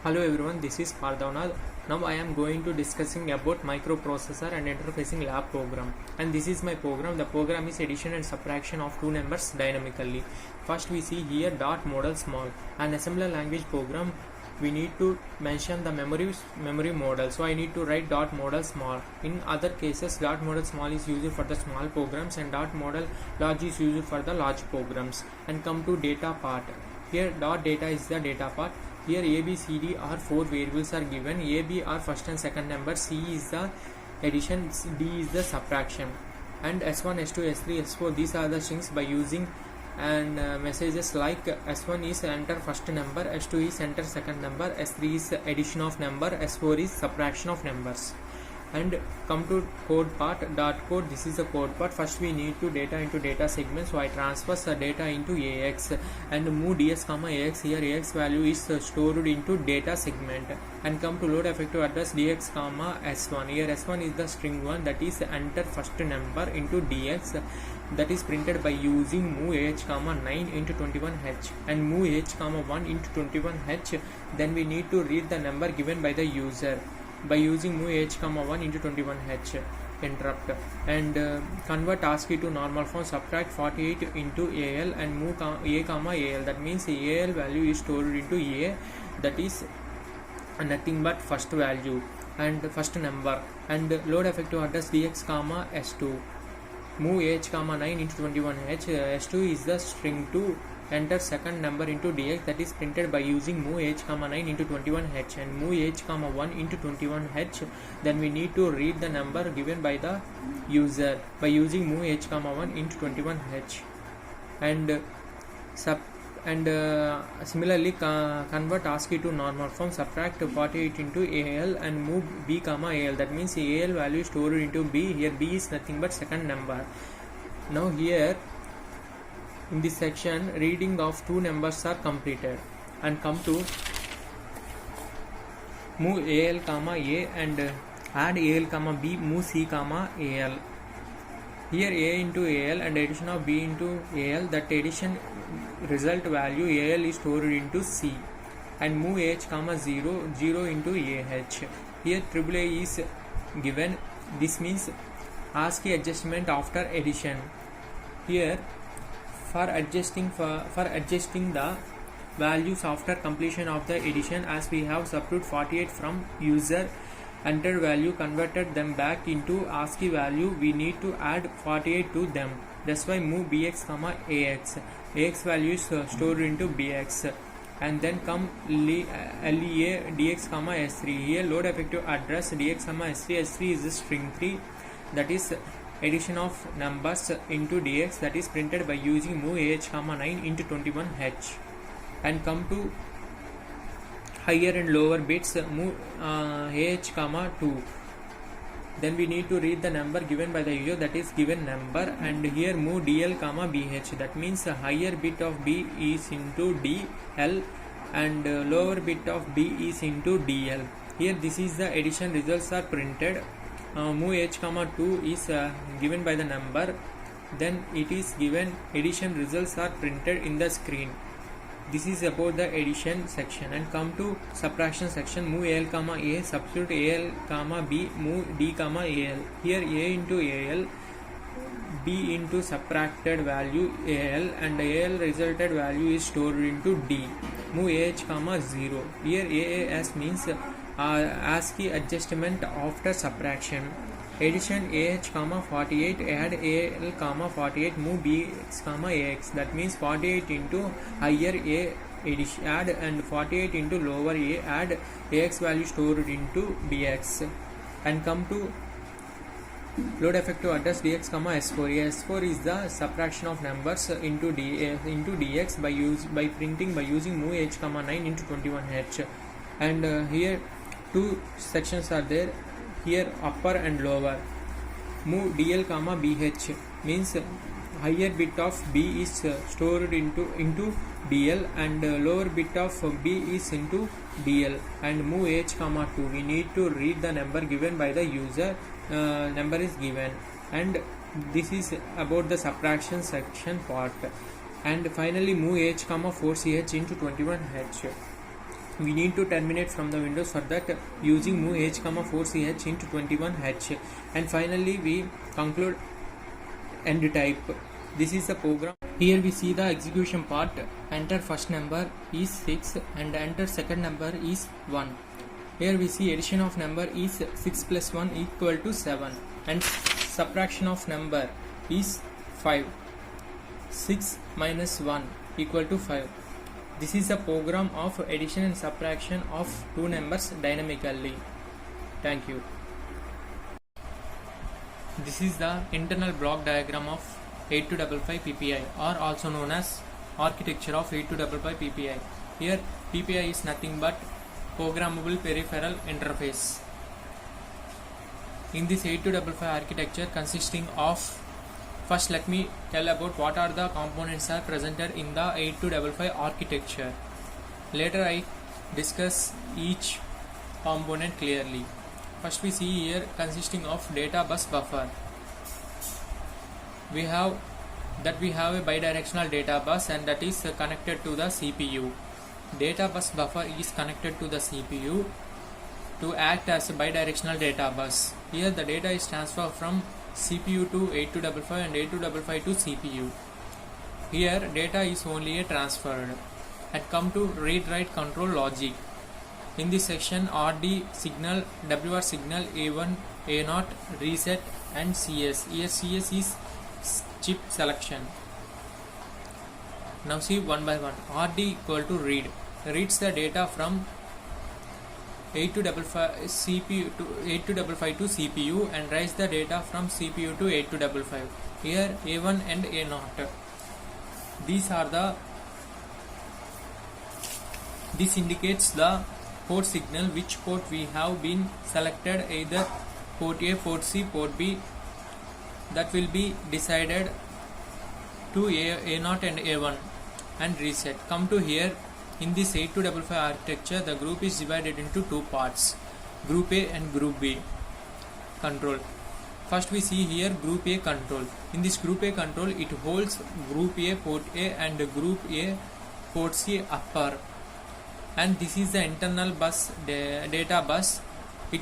Hello everyone, this is Pardhavnath. Now I am going to discussing about microprocessor and interfacing lab program. And this is my program. The program is addition and subtraction of two numbers dynamically. First we see here dot model small. An assembler language program, we need to mention the memory model. So I need to write dot model small. In other cases, dot model small is used for the small programs and dot model large is used for the large programs. And come to data part. Here dot data is the data part. Here A, B, C, D are four variables are given. A, B are first and second number. C is the addition. D is the subtraction. And S1, S2, S3, S4 these are the strings by using and messages like S1 is enter first number, S2 is enter second number, S3 is addition of number, S4 is subtraction of numbers. And come to code part, dot code. This is the code part. First we need to data into data segment, so I transfer the data into AX and move ds comma AX. Here AX value is stored into data segment. And come to load effective address dx comma S1. Here S1 is the string 1, that is enter first number into dx, that is printed by using move AH comma 9 into 21h and move AH comma 1 into 21h. Then we need to read the number given by the user by using move h comma 1 into 21h interrupt. And convert ASCII to normal form, subtract 48 into AL and move a comma AL. That means AL value is stored into A, that is nothing but first value and first number. And load effective address dx comma S2, move h comma 9 into 21h. S2 is the string 2, enter second number into dx, that is printed by using move h comma 9 into 21h and move h comma 1 into 21h. Then we need to read the number given by the user by using move h comma 1 into 21h. And similarly convert ASCII to normal form, subtract 48 into AL and move B comma AL. That means AL value is stored into B. Here B is nothing but second number. Now here in this section reading of two numbers are completed. And come to move AL comma A and add AL comma B, move C comma AL. Here A into AL and addition of B into AL, that addition result value AL is stored into C. And move H comma 0, 0 into AH. Here AAA is given. This means ASCII adjustment after addition. Here for adjusting the values after completion of the addition, as we have substitute 48 from user entered value, converted them back into ASCII value, we need to add 48 to them. That's why move bx comma ax. Ax value is stored into bx. And then come lea dx comma s3. Here load effective address dx comma s3. S3 is string 3, that is addition of numbers into dx, that is printed by using move ah comma 9 into 21h. And come to higher and lower bits, move ah comma 2. Then we need to read the number given by the user, that is given number. And here move dl comma bh. That means higher bit of b is into dl and lower bit of b is into dl. Here this is the addition results are printed. Move h comma 2 is given by the number, then it is given addition results are printed in the screen. This is about the addition section. And come to subtraction section, move al comma a, substitute al comma b, move d comma al. Here a into al, b into subtracted value al and al resulted value is stored into d. Move ah comma 0. Here aas means ASCII adjustment after subtraction. Addition AH comma 48, add AL comma 48, move BX comma AX. That means 48 into higher A addition, add, and 48 into lower A, add AX value stored into BX. And come to load effective address dx comma s4. S4 is the subtraction of numbers into dx by printing by using move h comma 9 into 21h. And here two sections are there, here upper and lower. Move dl comma bh means higher bit of b is stored into dl and lower bit of b is into dl. And move h comma 2, we need to read the number given by the user, number is given. And this is about the subtraction section part. And finally move h comma 4ch into 21h. we need to terminate from the windows. For that, using move h, 4ch into 21h, and finally we conclude end type. This is the program. Here we see the execution part. Enter first number is 6 and enter second number is 1. Here we see addition of number is 6 plus 1 equal to 7 and subtraction of number is 5. 6 minus 1 equal to 5. This is a program of addition and subtraction of two numbers dynamically. Thank you. This is the internal block diagram of 8255 PPI, or also known as architecture of 8255 PPI. Here PPI is nothing but programmable peripheral interface. In this 8255 architecture consisting of, first let me tell about what are the components are presented in the 8255 architecture. Later I discuss each component clearly. First we see here consisting of data bus buffer. We have a bidirectional data bus and that is connected to the CPU. Data bus buffer is connected to the CPU to act as a bidirectional data bus. Here the data is transferred from CPU to 8255 and 8255 to CPU. Here data is only transferred. And come to read-write control logic. In this section, RD signal, WR signal, A1, A0, reset and CS. Here CS is chip selection. Now see one by one. RD equal to read. Reads the data from 8255 CPU to 8255 to CPU and writes the data from CPU to 8255. Here A1 and A0. This indicates the port signal, which port we have been selected, either port A, port C, port B. That will be decided to A0 and A1 and reset. Come to here. In this 8255 architecture, the group is divided into two parts, group A and group B control. First we see here group A control. In this group A control, it holds group A port A and group A port C upper, and this is the internal bus data bus. The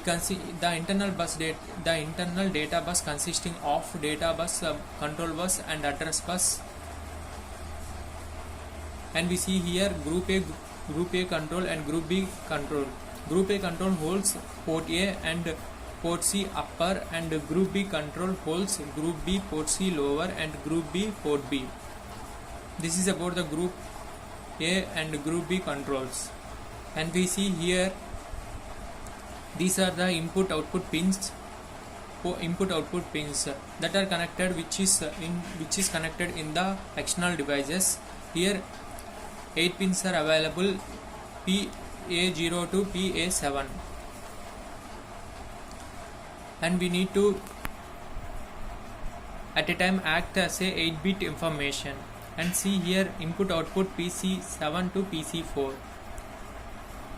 internal data bus consisting of data bus, control bus and address bus. And we see here group A control and group B control. Group A control holds port A and port C upper, and group B control holds group B port C lower and group B port B. This is about the group A and group B controls. And we see here these are the input output pins that are connected, which is connected in the external devices. Here 8 pins are available, PA0 to PA7, and we need to at a time act as a 8-bit information. And see here input output PC7 to PC4.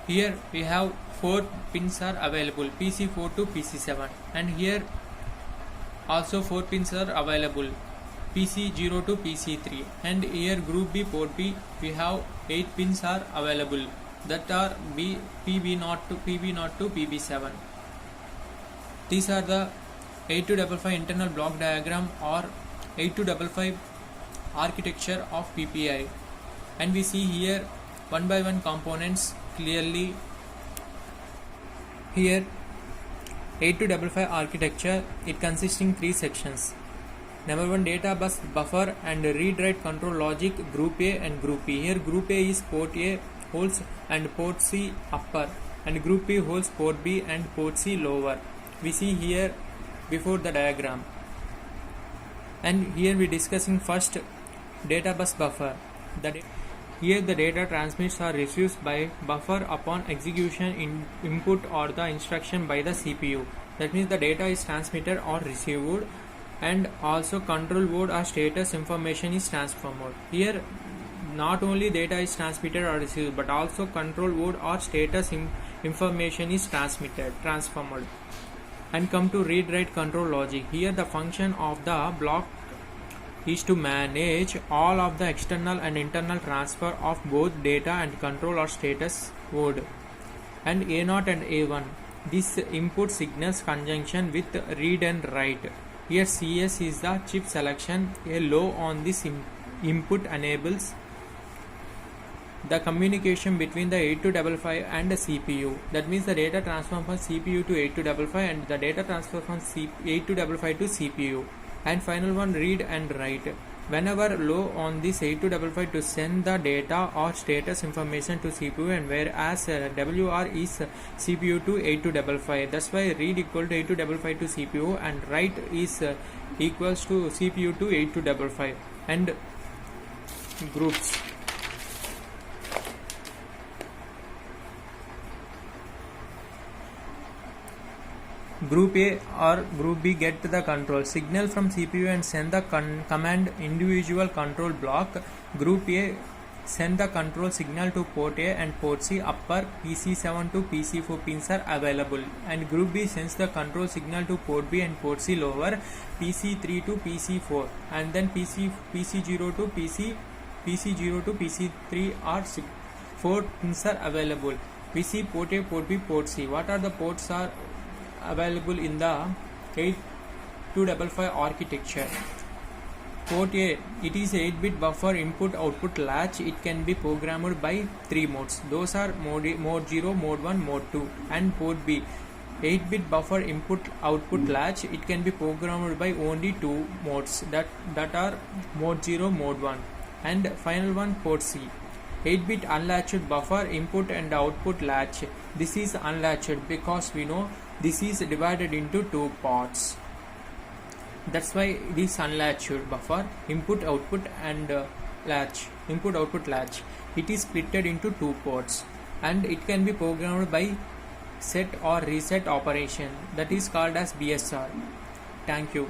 Here we have 4 pins are available, PC4 to PC7, and here also 4 pins are available, PC0 to PC3. And here group B port B, we have 8 pins are available, that are PB0 to PB7. These are the 8255 internal block diagram or 8255 architecture of PPI. And we see here one by one components clearly. Here 8255 architecture, it consisting 3 sections. Number 1, data bus buffer and read-write control logic, group A and group B. Here group A is port A holds and port C upper, and group B holds port B and port C lower. We see here before the diagram. And here we discussing first data bus buffer. Here the data transmits or receives by buffer upon execution input or the instruction by the CPU. That means the data is transmitted or received, and also control word or status information is transformed. Here not only data is transmitted or received, but also control word or status information is transformed. And come to read-write control logic. Here the function of the block is to manage all of the external and internal transfer of both data and control or status code. And A0 and A1, this input signals conjunction with read and write. Here CS is the chip selection. A low on this input enables the communication between the 8255 and the CPU. That means the data transfer from CPU to 8255 and the data transfer from 8255 to CPU. And final one, read and write. Whenever low on this 8255 to send the data or status information to CPU, and whereas WR is CPU to 8255. That's why read equal to 8255 to CPU and write is equals to CPU to 8255. And groups. Group A or Group B get the control signal from CPU and send the command individual control block. Group A send the control signal to port A and port C. Upper PC7 to PC4 pins are available. And Group B sends the control signal to port B and port C lower PC3 to PC4, and then PC0 to PC0 to PC3 are 4 pins are available. PC, port A, port B, port C. What are the ports are available in the 8255 architecture? Port A, it is 8-bit buffer input output latch. It can be programmed by 3 modes. Those are mode 0, mode 1, mode 2. And port B, 8-bit buffer input output latch. It can be programmed by only 2 modes, that are mode 0, mode 1. And final one, port C, 8-bit unlatched buffer input and output latch. This is unlatched because we know this is divided into 2 parts. That's why this unlatched buffer input output and latch, input output latch, it is splitted into 2 ports, and it can be programmed by set or reset operation, that is called as BSR. Thank you.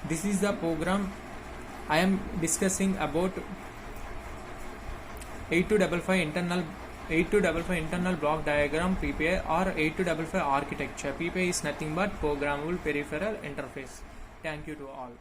This is the program I am discussing about 8255 internal block diagram PPI or 8255 architecture. PPI is nothing but programmable peripheral interface. Thank you to all.